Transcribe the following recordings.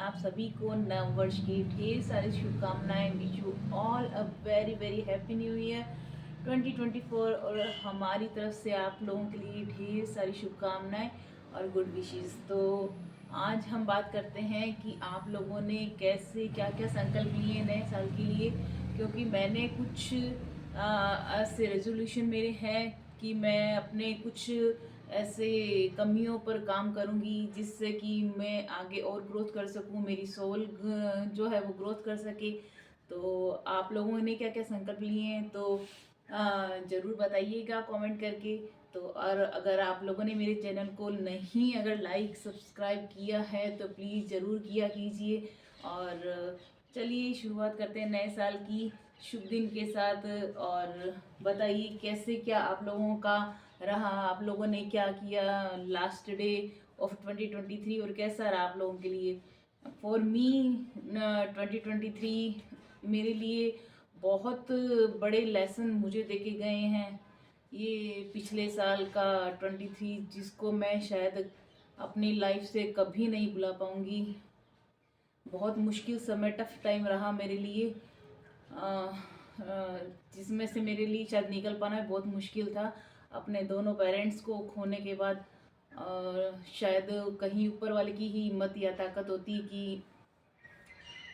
आप सभी को नव वर्ष की ढेर सारी शुभकामनाएं। Wish you all a very very happy new year 2024। और हमारी तरफ से आप लोगों के लिए ढेर सारी शुभकामनाएं और गुड विशेस। तो आज हम बात करते हैं कि आप लोगों ने कैसे क्या क्या संकल्प लिए नए साल के लिए, क्योंकि मैंने कुछ ऐसे रेजोल्यूशन मेरे हैं कि मैं अपने कुछ ऐसे कमियों पर काम करूंगी जिससे कि मैं आगे और ग्रोथ कर सकूं, मेरी सोल जो है वो ग्रोथ कर सके। तो आप लोगों ने क्या क्या संकल्प लिए हैं तो ज़रूर बताइएगा कमेंट करके। तो और अगर आप लोगों ने मेरे चैनल को नहीं अगर लाइक सब्सक्राइब किया है तो प्लीज़ ज़रूर किया कीजिए। और चलिए शुरुआत करते हैं नए साल की शुभ दिन के साथ। और बताइए कैसे क्या आप लोगों का रहा, आप लोगों ने क्या किया लास्ट डे ऑफ 2023 और कैसा रहा आप लोगों के लिए। फॉर मी 2023 मेरे लिए बहुत बड़े लेसन मुझे देके गए हैं। ये पिछले साल का 23 जिसको मैं शायद अपनी लाइफ से कभी नहीं भुला पाऊंगी। बहुत मुश्किल समय, टफ टाइम रहा मेरे लिए, जिसमें से मेरे लिए शायद निकल पाना बहुत मुश्किल था अपने दोनों पेरेंट्स को खोने के बाद। शायद कहीं ऊपर वाले की ही हिम्मत या ताकत होती कि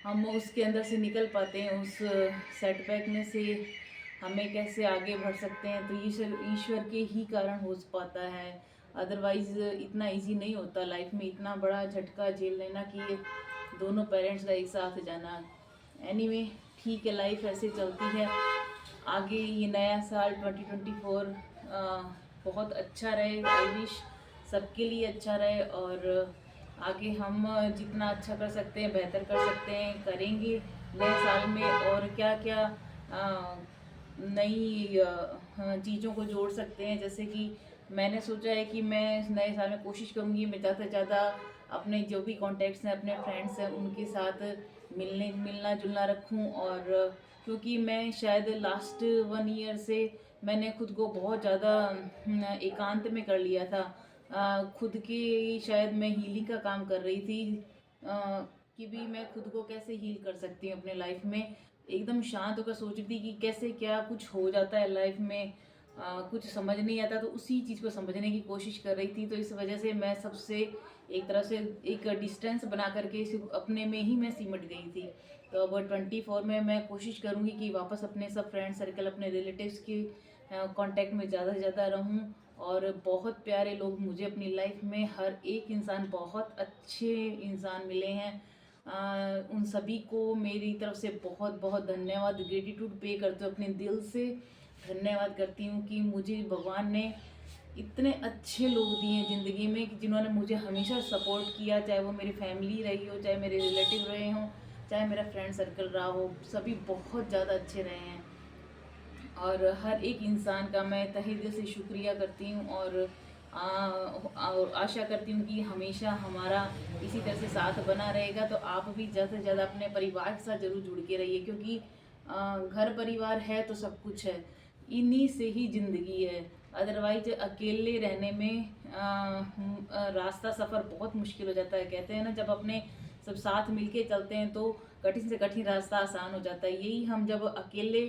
हम उसके अंदर से निकल पाते हैं, उस सेटबैक में से हमें कैसे आगे बढ़ सकते हैं। तो ईश्वर के ही कारण हो पाता है, अदरवाइज़ इतना इजी नहीं होता लाइफ में इतना बड़ा झटका झेल लेना कि दोनों पेरेंट्स का एक साथ जाना। एनीवे ठीक है, लाइफ ऐसे चलती है। आगे ये नया साल 2024 बहुत अच्छा रहे। आई विश सबके लिए अच्छा रहे और आगे हम जितना अच्छा कर सकते हैं, बेहतर कर सकते हैं, करेंगे नए साल में। और क्या क्या नई चीज़ों को जोड़ सकते हैं, जैसे कि मैंने सोचा है कि मैं नए साल में कोशिश करूँगी मैं ज़्यादा से ज़्यादा अपने जो भी कॉन्टैक्ट्स हैं, अपने फ्रेंड्स हैं, उनके साथ मिलना जुलना रखूं। और क्योंकि मैं शायद लास्ट 1 ईयर से मैंने खुद को बहुत ज़्यादा एकांत में कर लिया था। खुद की शायद मैं हीलिंग का काम कर रही थी, कि भी मैं खुद को कैसे हील कर सकती हूँ अपने लाइफ में। एकदम शांत होकर सोच रही थी कि कैसे क्या कुछ हो जाता है लाइफ में, कुछ समझ नहीं आता, तो उसी चीज़ को समझने की कोशिश कर रही थी। तो इस वजह से मैं सबसे एक तरह से एक डिस्टेंस बना करके सिर्फ अपने में ही मैं सिमट गई थी। तो अब 24 में मैं कोशिश करूँगी कि वापस अपने सब फ्रेंड सर्कल, अपने रिलेटिव्स के कांटेक्ट में ज़्यादा से ज़्यादा रहूँ। और बहुत प्यारे लोग मुझे अपनी लाइफ में, हर एक इंसान, बहुत अच्छे इंसान मिले हैं। उन सभी को मेरी तरफ से बहुत बहुत धन्यवाद, ग्रेटिट्यूड पे करते हुए अपने दिल से धन्यवाद करती हूँ कि मुझे भगवान ने इतने अच्छे लोग दिए हैं ज़िंदगी में कि जिन्होंने मुझे हमेशा सपोर्ट किया, चाहे वो मेरी फैमिली रही हो, चाहे मेरे रिलेटिव रहे हों, चाहे मेरा फ्रेंड सर्कल रहा हो, सभी बहुत ज़्यादा अच्छे रहे हैं। और हर एक इंसान का मैं तहे दिल से शुक्रिया करती हूँ। और और आशा करती हूँ कि हमेशा हमारा इसी तरह से साथ बना रहेगा। तो आप भी ज़्यादा से ज़्यादा अपने परिवार के साथ ज़रूर जुड़ के रहिए, क्योंकि घर परिवार है तो सब कुछ है, इन्हीं से ही ज़िंदगी है। अदरवाइज अकेले रहने में रास्ता सफ़र बहुत मुश्किल हो जाता है। कहते हैं ना, जब अपने सब साथ मिलके चलते हैं तो कठिन से कठिन रास्ता आसान हो जाता है। यही हम जब अकेले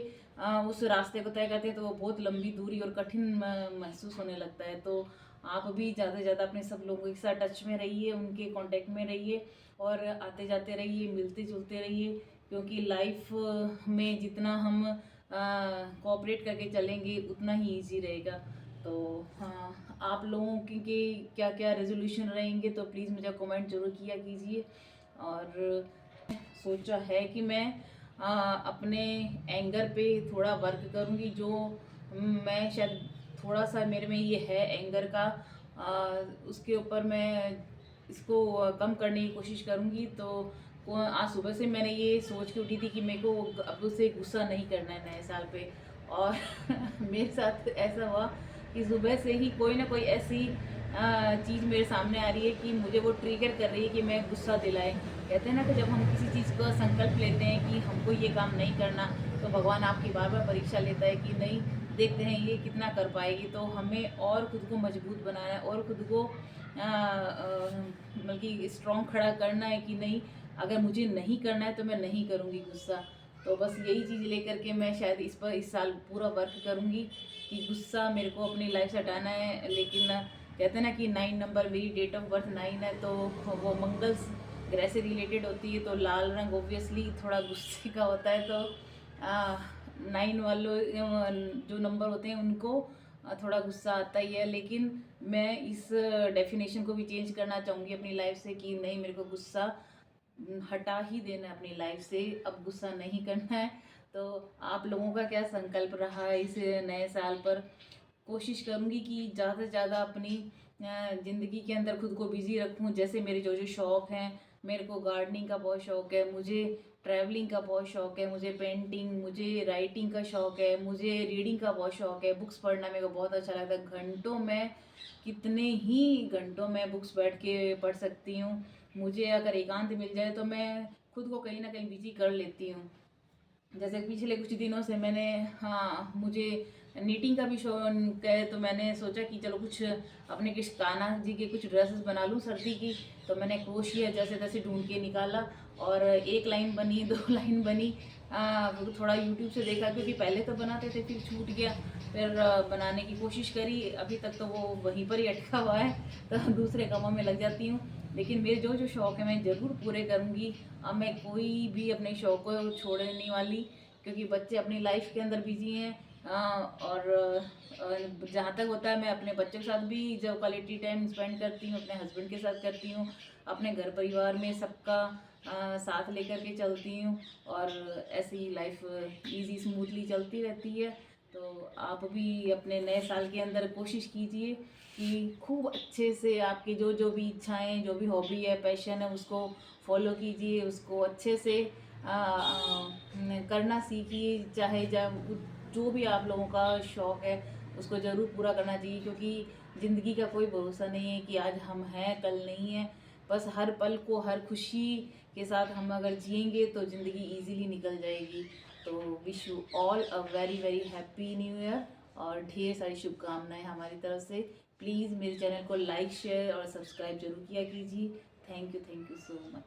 उस रास्ते को तय करते हैं तो वो बहुत लंबी दूरी और कठिन महसूस होने लगता है। तो आप भी ज़्यादा से ज़्यादा अपने सब लोगों के साथ टच में रहिए, उनके कांटेक्ट में रहिए और आते जाते रहिए, मिलते जुलते रहिए। क्योंकि लाइफ में जितना हम कोऑपरेट करके चलेंगे उतना ही इजी रहेगा। तो हाँ, आप लोगों के क्या क्या रेजोल्यूशन रहेंगे तो प्लीज़ मुझे कमेंट जरूर किया कीजिए। और सोचा है कि मैं अपने एंगर पे थोड़ा वर्क करूँगी, जो मैं शायद थोड़ा सा मेरे में ये है एंगर का, उसके ऊपर मैं इसको कम करने की कोशिश करूँगी। तो आज सुबह से मैंने ये सोच के उठी थी कि मेरे को अब उसे गुस्सा नहीं करना है नए साल पे। और मेरे साथ ऐसा हुआ कि सुबह से ही कोई ना कोई ऐसी चीज़ मेरे सामने आ रही है कि मुझे वो ट्रिगर कर रही है कि मैं गुस्सा दिलाए। कहते हैं ना कि जब हम किसी चीज़ का संकल्प लेते हैं कि हमको ये काम नहीं करना, तो भगवान आपकी बार बार परीक्षा लेता है कि नहीं, देखते हैं ये कितना कर पाएगी। तो हमें और खुद को मजबूत बनाना है और खुद को बल्कि स्ट्रॉन्ग खड़ा करना है कि नहीं, अगर मुझे नहीं करना है तो मैं नहीं करूँगी गुस्सा। तो बस यही चीज़ लेकर के मैं शायद इस पर इस साल पूरा वर्क करूँगी कि गुस्सा मेरे को अपनी लाइफ से हटाना है। लेकिन कहते हैं ना कि 9 नंबर, मेरी डेट ऑफ बर्थ 9 है, तो वो मंगल ग्रह से रिलेटेड होती है, तो लाल रंग ऑब्वियसली थोड़ा गुस्से का होता है। तो 9 वालों जो नंबर होते हैं उनको थोड़ा गुस्सा आता ही है। लेकिन मैं इस डेफिनेशन को भी चेंज करना चाहूँगी अपनी लाइफ से कि नहीं, मेरे को गुस्सा हटा ही देना है अपनी लाइफ से, अब गुस्सा नहीं करना है। तो आप लोगों का क्या संकल्प रहा है इस नए साल पर? कोशिश करूँगी कि ज़्यादा से ज़्यादा अपनी ज़िंदगी के अंदर खुद को बिज़ी रखूँ। जैसे मेरे जो जो शौक़ हैं, मेरे को गार्डनिंग का बहुत शौक़ है, मुझे ट्रैवलिंग का बहुत शौक़ है, मुझे पेंटिंग, मुझे राइटिंग का शौक़ है, मुझे रीडिंग का बहुत शौक़ है, बुक्स पढ़ना मेरे को बहुत अच्छा लगता है। घंटों में, कितने ही घंटों में बुक्स बैठ के पढ़ सकती हूँ। मुझे अगर एकांत मिल जाए तो मैं खुद को कहीं ना कहीं बिजी कर लेती हूँ। जैसे पिछले कुछ दिनों से मैंने, हाँ, मुझे नीटिंग का भी शौक है, तो मैंने सोचा कि चलो कुछ अपने किस कान्हा जी के कुछ ड्रेसेस बना लूँ सर्दी की। तो मैंने क्रोशिया जैसे तैसे ढूंढ के निकाला, और एक लाइन बनी, दो लाइन बनी। वो थोड़ा यूट्यूब से देखा, क्योंकि पहले तो बनाते थे फिर छूट गया, फिर बनाने की कोशिश करी, अभी तक तो वो वहीं पर ही अटका हुआ है। तो दूसरे कामों में लग जाती हूँ। लेकिन मेरे जो जो शौक़ है मैं ज़रूर पूरे करूँगी। अब मैं कोई भी अपने शौक़ को छोड़ने नहीं वाली, क्योंकि बच्चे अपनी लाइफ के अंदर बिजी हैं। और जहाँ तक होता है मैं अपने बच्चों के साथ भी जो क्वालिटी टाइम स्पेंड करती हूँ, अपने हस्बैंड के साथ करती हूँ, अपने घर परिवार में सबका साथ लेकर के चलती हूँ। और ऐसी ही लाइफ इजी स्मूथली चलती रहती है। तो आप भी अपने नए साल के अंदर कोशिश कीजिए कि खूब अच्छे से आपकी जो जो भी इच्छाएं, जो भी हॉबी है, पैशन है, उसको फॉलो कीजिए, उसको अच्छे से करना सीखिए। चाहे जब जो भी आप लोगों का शौक़ है उसको ज़रूर पूरा करना चाहिए, क्योंकि ज़िंदगी का कोई भरोसा नहीं है कि आज हम हैं कल नहीं है। बस हर पल को हर खुशी के साथ हम अगर जिएंगे तो ज़िंदगी इजीली निकल जाएगी। तो wish you all a very very happy new year, और ढेर सारी शुभकामनाएं हमारी तरफ से। प्लीज़ मेरे चैनल को लाइक, शेयर और सब्सक्राइब जरूर किया कीजिए। Thank you so much.